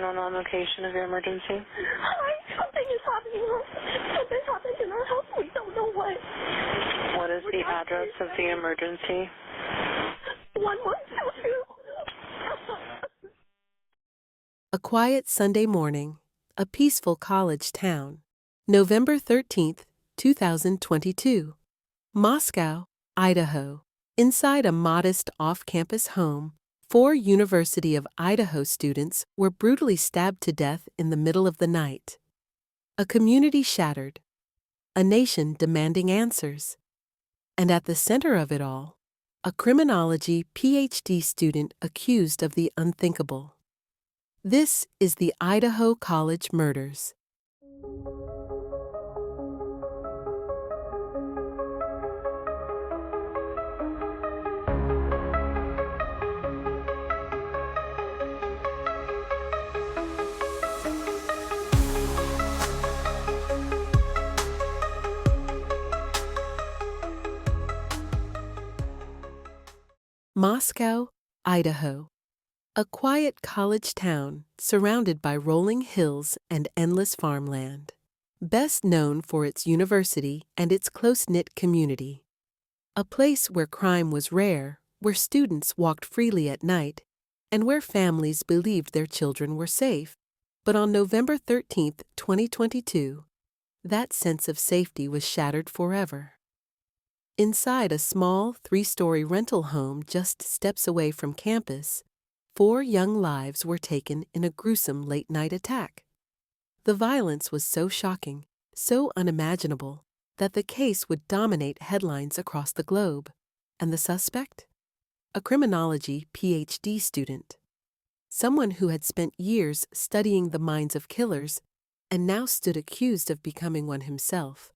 911 location of your emergency. Hi, something is happening. Something happened in our house. We don't know what. What is the address of the emergency? 1122. A quiet Sunday morning, a peaceful college town. November 13th, 2022. Moscow, Idaho. Inside a modest off-campus home, 4 University of Idaho students were brutally stabbed to death in the middle of the night. A community shattered. A nation demanding answers. And at the center of it all, a criminology PhD student accused of the unthinkable. This is the Idaho College Murders. Moscow, Idaho. A quiet college town surrounded by rolling hills and endless farmland. Best known for its university and its close-knit community. A place where crime was rare, where students walked freely at night, and where families believed their children were safe. But on November 13th, 2022, that sense of safety was shattered forever. Inside a small 3-story rental home just steps away from campus, 4 young lives were taken in a gruesome late-night attack. The violence was so shocking, so unimaginable, that the case would dominate headlines across the globe. And the suspect? A criminology PhD student. Someone who had spent years studying the minds of killers and now stood accused of becoming one himself.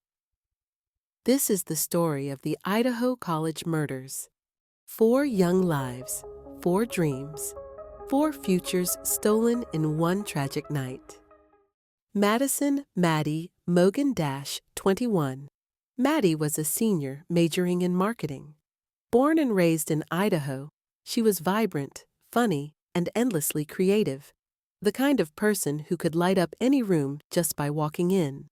This is the story of the Idaho College Murders. 4 young lives, 4 dreams, 4 futures stolen in one tragic night. Madison Maddie Mogan 21. Maddie was a senior majoring in marketing. Born and raised in Idaho, she was vibrant, funny, and endlessly creative, the kind of person who could light up any room just by walking in.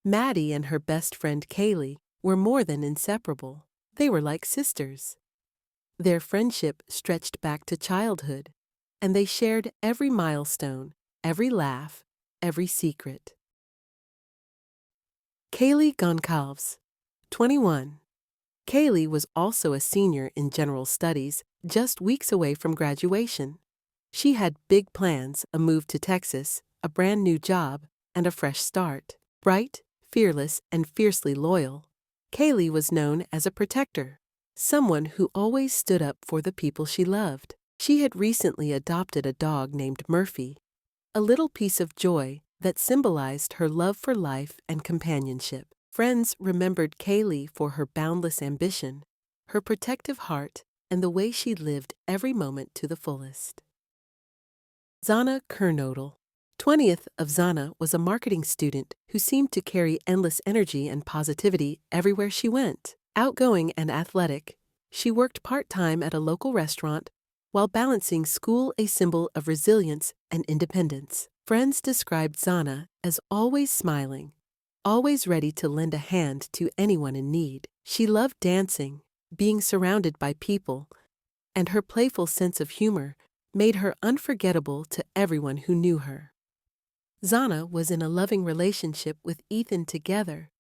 Maddie and her best friend Kaylee were more than inseparable. They were like sisters. Their friendship stretched back to childhood, and they shared every milestone, every laugh, every secret. Kaylee Goncalves, 21. Kaylee was also a senior in general studies, just weeks away from graduation. She had big plans, a move to Texas, a brand new job, and a fresh start. Bright, fearless, and fiercely loyal, Kaylee was known as a protector, someone who always stood up for the people she loved. She had recently adopted a dog named Murphy, a little piece of joy that symbolized her love for life and companionship. Friends remembered Kaylee for her boundless ambition, her protective heart, and the way she lived every moment to the fullest. Zana Kernodle. 20th of Zana was a marketing student who seemed to carry endless energy and positivity everywhere she went. Outgoing and athletic, she worked part-time at a local restaurant while balancing school, a symbol of resilience and independence. Friends described Zana as always smiling, always ready to lend a hand to anyone in need. She loved dancing, being surrounded by people, and her playful sense of humor made her unforgettable to everyone who knew her. Zana was in a loving relationship with Ethan together.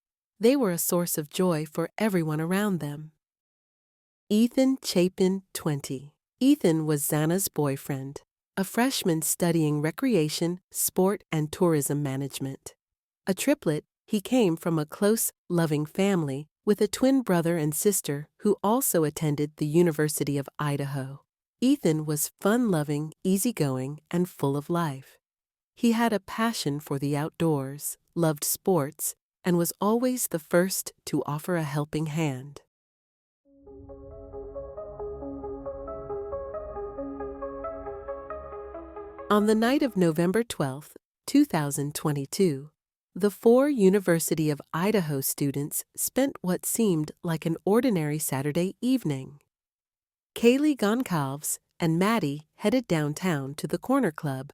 They were a source of joy for everyone around them. Ethan Chapin, 20. Ethan was Zana's boyfriend, a freshman studying recreation, sport, and tourism management. A triplet, he came from a close, loving family with a twin brother and sister who also attended the University of Idaho. Ethan was fun-loving, easygoing, and full of life. He had a passion for the outdoors, loved sports, and was always the first to offer a helping hand. On the night of November 12, 2022, the 4 University of Idaho students spent what seemed like an ordinary Saturday evening. Kaylee Goncalves and Maddie headed downtown to the Corner Club,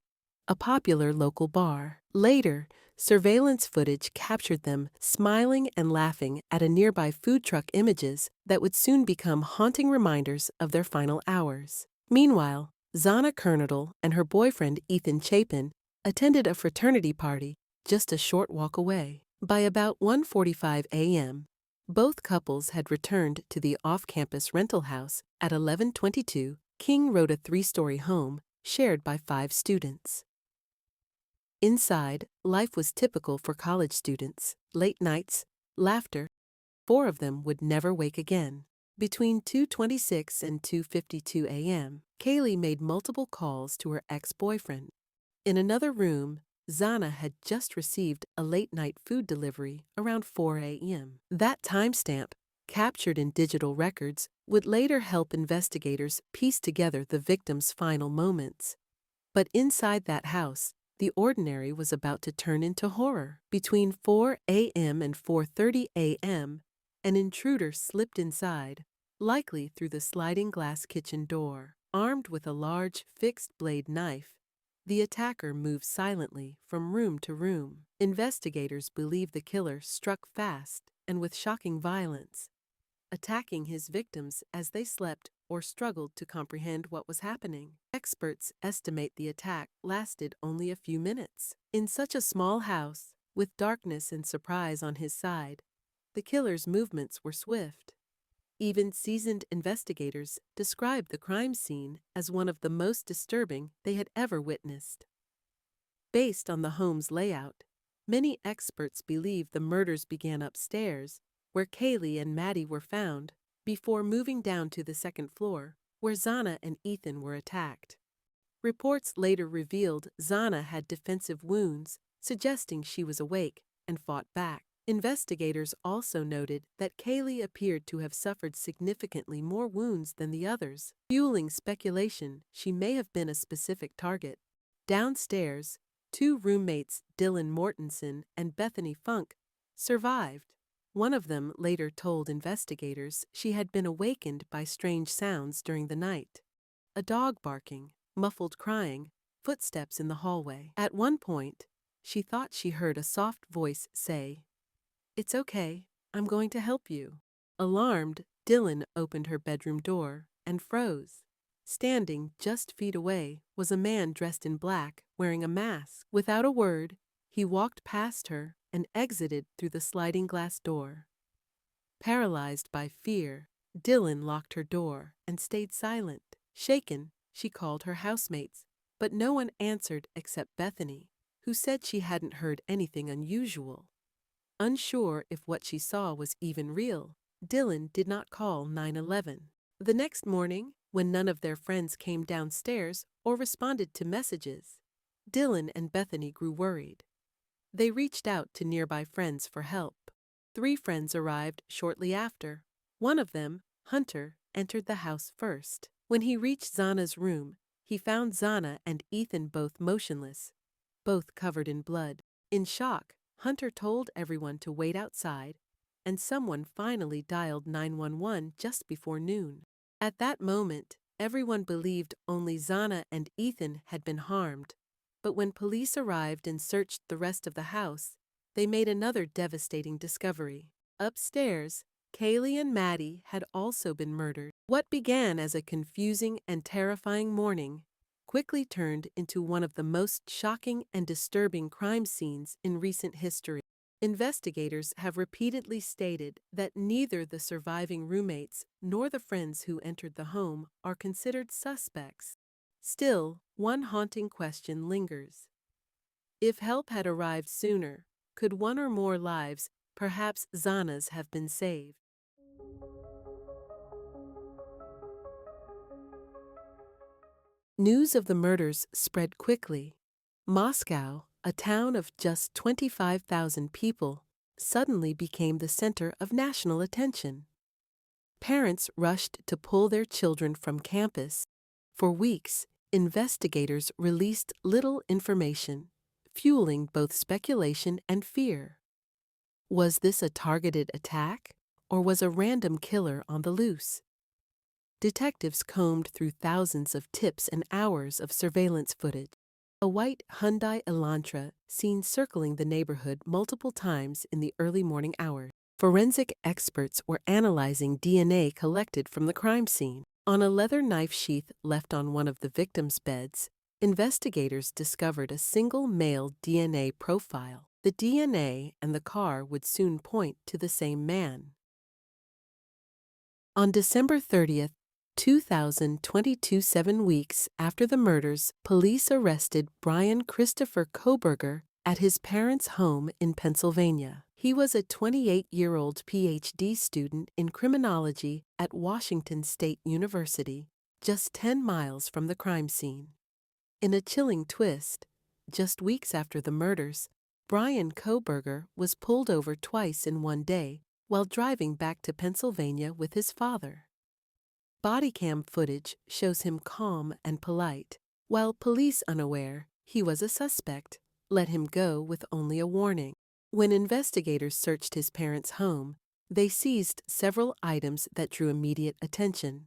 a popular local bar. Later, surveillance footage captured them smiling and laughing at a nearby food truck, images that would soon become haunting reminders of their final hours. Meanwhile, Zana Kernodle and her boyfriend Ethan Chapin attended a fraternity party just a short walk away. By about 1:45 a.m., both couples had returned to the off-campus rental house at 1122 King Road, a 3-story home shared by 5 students. Inside, life was typical for college students: late nights, laughter. 4 of them would never wake again. Between 2:26 and 2:52 a.m., Kaylee made multiple calls to her ex-boyfriend. In another room, Zana had just received a late-night food delivery around 4 a.m. That timestamp, captured in digital records, would later help investigators piece together the victim's final moments. But inside that house, the ordinary was about to turn into horror. Between 4 a.m. and 4:30 a.m., an intruder slipped inside, likely through the sliding glass kitchen door. Armed with a large fixed-blade knife, the attacker moved silently from room to room. Investigators believe the killer struck fast and with shocking violence, attacking his victims as they slept or struggled to comprehend what was happening. Experts estimate the attack lasted only a few minutes. In such a small house, with darkness and surprise on his side, the killer's movements were swift. Even seasoned investigators described the crime scene as one of the most disturbing they had ever witnessed. Based on the home's layout, many experts believe the murders began upstairs, where Kaylee and Maddie were found, before moving down to the second floor, where Zana and Ethan were attacked. Reports later revealed Zana had defensive wounds, suggesting she was awake and fought back. Investigators also noted that Kaylee appeared to have suffered significantly more wounds than the others, fueling speculation she may have been a specific target. Downstairs, 2 roommates, Dylan Mortensen and Bethany Funk, survived. One of them later told investigators she had been awakened by strange sounds during the night: a dog barking, muffled crying, footsteps in the hallway. At one point, she thought she heard a soft voice say, "It's okay, I'm going to help you." Alarmed, Dylan opened her bedroom door and froze. Standing just feet away was a man dressed in black, wearing a mask. Without a word, he walked past her and exited through the sliding glass door. Paralyzed by fear, Dylan locked her door and stayed silent. Shaken, she called her housemates, but no one answered except Bethany, who said she hadn't heard anything unusual. Unsure if what she saw was even real, Dylan did not call 911. The next morning, when none of their friends came downstairs or responded to messages, Dylan and Bethany grew worried. They reached out to nearby friends for help. 3 friends arrived shortly after. One of them, Hunter, entered the house first. When he reached Zana's room, he found Zana and Ethan both motionless, both covered in blood. In shock, Hunter told everyone to wait outside, and someone finally dialed 911 just before noon. At that moment, everyone believed only Zana and Ethan had been harmed, but when police arrived and searched the rest of the house, they made another devastating discovery. Upstairs, Kaylee and Maddie had also been murdered. What began as a confusing and terrifying morning quickly turned into one of the most shocking and disturbing crime scenes in recent history. Investigators have repeatedly stated that neither the surviving roommates nor the friends who entered the home are considered suspects. Still, one haunting question lingers. If help had arrived sooner, could one or more lives, perhaps Zana's, have been saved? News of the murders spread quickly. Moscow, a town of just 25,000 people, suddenly became the center of national attention. Parents rushed to pull their children from campus. For weeks, investigators released little information, fueling both speculation and fear. Was this a targeted attack, or was a random killer on the loose? Detectives combed through thousands of tips and hours of surveillance footage. A white Hyundai Elantra seen circling the neighborhood multiple times in the early morning hours. Forensic experts were analyzing DNA collected from the crime scene. On a leather knife sheath left on one of the victim's beds, investigators discovered a single male DNA profile. The DNA and the car would soon point to the same man. On December 30th, 2022, 7 weeks after the murders, police arrested Bryan Christopher Kohberger at his parents' home in Pennsylvania. He was a 28-year-old PhD student in criminology at Washington State University, just 10 miles from the crime scene. In a chilling twist, just weeks after the murders, Bryan Kohberger was pulled over twice in one day while driving back to Pennsylvania with his father. Body cam footage shows him calm and polite, while police, unaware he was a suspect, let him go with only a warning. When investigators searched his parents' home, they seized several items that drew immediate attention: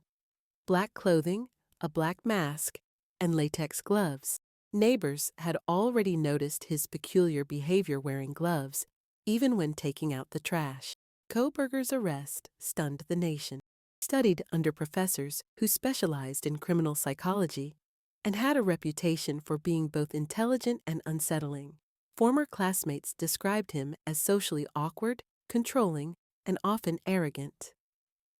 black clothing, a black mask, and latex gloves. Neighbors had already noticed his peculiar behavior wearing gloves, even when taking out the trash. Kohberger's arrest stunned the nation. He studied under professors who specialized in criminal psychology and had a reputation for being both intelligent and unsettling. Former classmates described him as socially awkward, controlling, and often arrogant.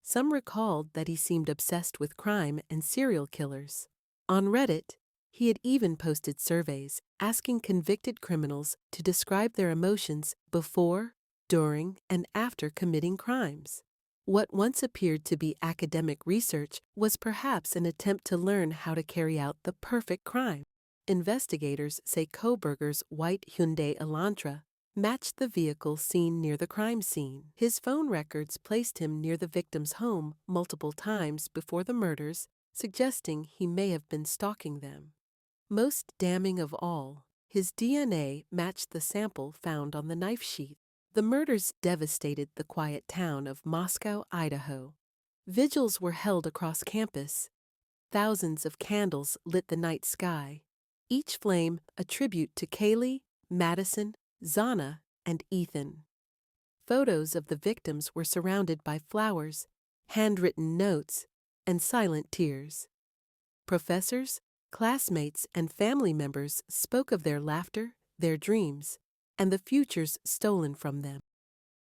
Some recalled that he seemed obsessed with crime and serial killers. On Reddit, he had even posted surveys asking convicted criminals to describe their emotions before, during, and after committing crimes. What once appeared to be academic research was perhaps an attempt to learn how to carry out the perfect crime. Investigators say Kohberger's white Hyundai Elantra matched the vehicle seen near the crime scene. His phone records placed him near the victim's home multiple times before the murders, suggesting he may have been stalking them. Most damning of all, his DNA matched the sample found on the knife sheath. The murders devastated the quiet town of Moscow, Idaho. Vigils were held across campus. Thousands of candles lit the night sky, each flame a tribute to Kaylee, Madison, Zana, and Ethan. Photos of the victims were surrounded by flowers, handwritten notes, and silent tears. Professors, classmates, and family members spoke of their laughter, their dreams, and the futures stolen from them.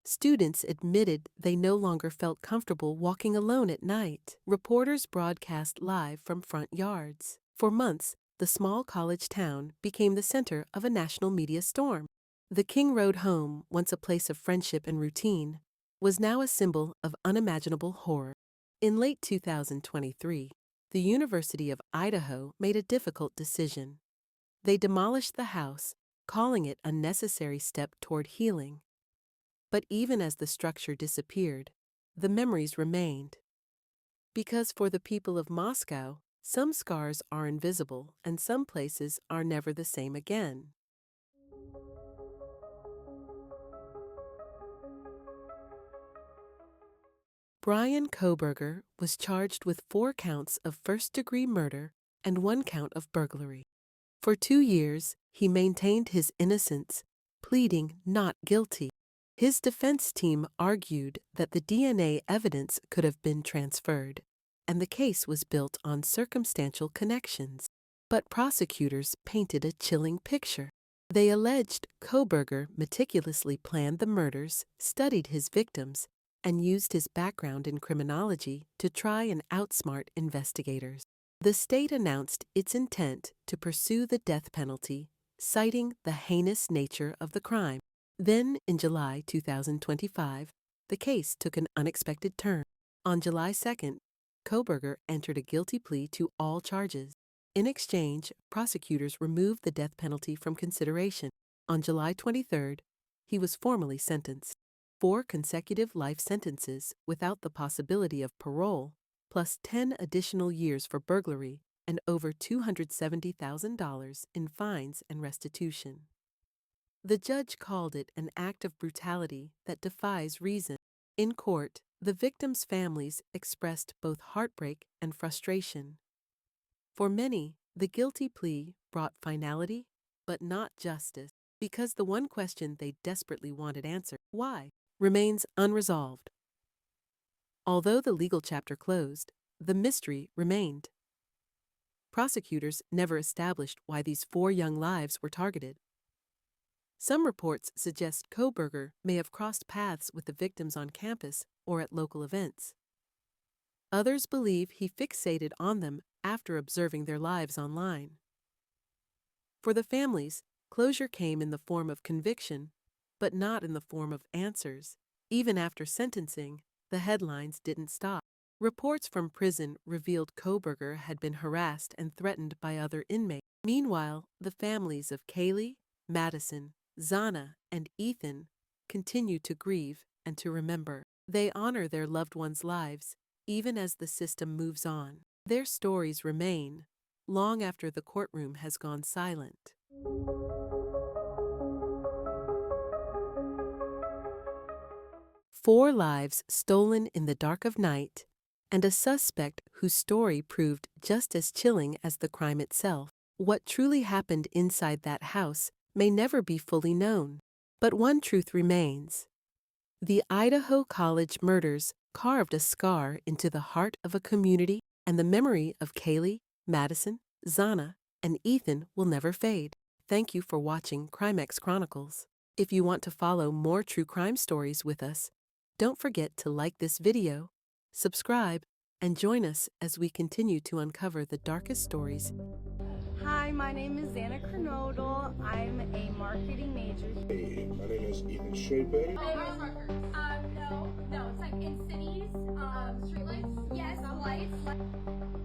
Students admitted they no longer felt comfortable walking alone at night. Reporters broadcast live from front yards. For months, the small college town became the center of a national media storm. The King Road home, once a place of friendship and routine, was now a symbol of unimaginable horror. In late 2023, the University of Idaho made a difficult decision. They demolished the house, calling it a necessary step toward healing. But even as the structure disappeared, the memories remained. Because for the people of Moscow, some scars are invisible and some places are never the same again. Bryan Kohberger was charged with 4 counts of first-degree murder and 1 count of burglary. For 2 years, he maintained his innocence, pleading not guilty. His defense team argued that the DNA evidence could have been transferred, and the case was built on circumstantial connections. But prosecutors painted a chilling picture. They alleged Kohberger meticulously planned the murders, studied his victims, and used his background in criminology to try and outsmart investigators. The state announced its intent to pursue the death penalty, citing the heinous nature of the crime. Then, in July 2025, the case took an unexpected turn. On July 2nd, Kohberger entered a guilty plea to all charges. In exchange, prosecutors removed the death penalty from consideration. On July 23rd, he was formally sentenced. 4 consecutive life sentences without the possibility of parole, plus 10 additional years for burglary and over $270,000 in fines and restitution. The judge called it an act of brutality that defies reason. In court, the victims' families expressed both heartbreak and frustration. For many, The guilty plea brought finality, but not justice, because the one question they desperately wanted answered, why, remains unresolved. Although the legal chapter closed, the mystery remained. Prosecutors never established why these 4 young lives were targeted. Some reports suggest Kohberger may have crossed paths with the victims on campus or at local events. Others believe he fixated on them after observing their lives online. For the families, closure came in the form of conviction, but not in the form of answers. Even after sentencing, the headlines didn't stop. Reports from prison revealed Kohberger had been harassed and threatened by other inmates. Meanwhile, the families of Kaylee, Madison, Zana, and Ethan continue to grieve and to remember. They honor their loved ones' lives, even as the system moves on. Their stories remain, long after the courtroom has gone silent. Four lives stolen in the dark of night, and a suspect whose story proved just as chilling as the crime itself. What truly happened inside that house may never be fully known, but one truth remains. The Idaho College Murders carved a scar into the heart of a community, and the memory of Kaylee, Madison, Zana, and Ethan will never fade. Thank you for watching CrimeXChronicles. If you want to follow more true crime stories with us, don't forget to like this video, subscribe, and join us as we continue to uncover the darkest stories. Hi, my name is Anna Kernodal. I'm a marketing major. Hey, my name is Ethan Shaper. No, it's like in cities, street lights. Yes, lights.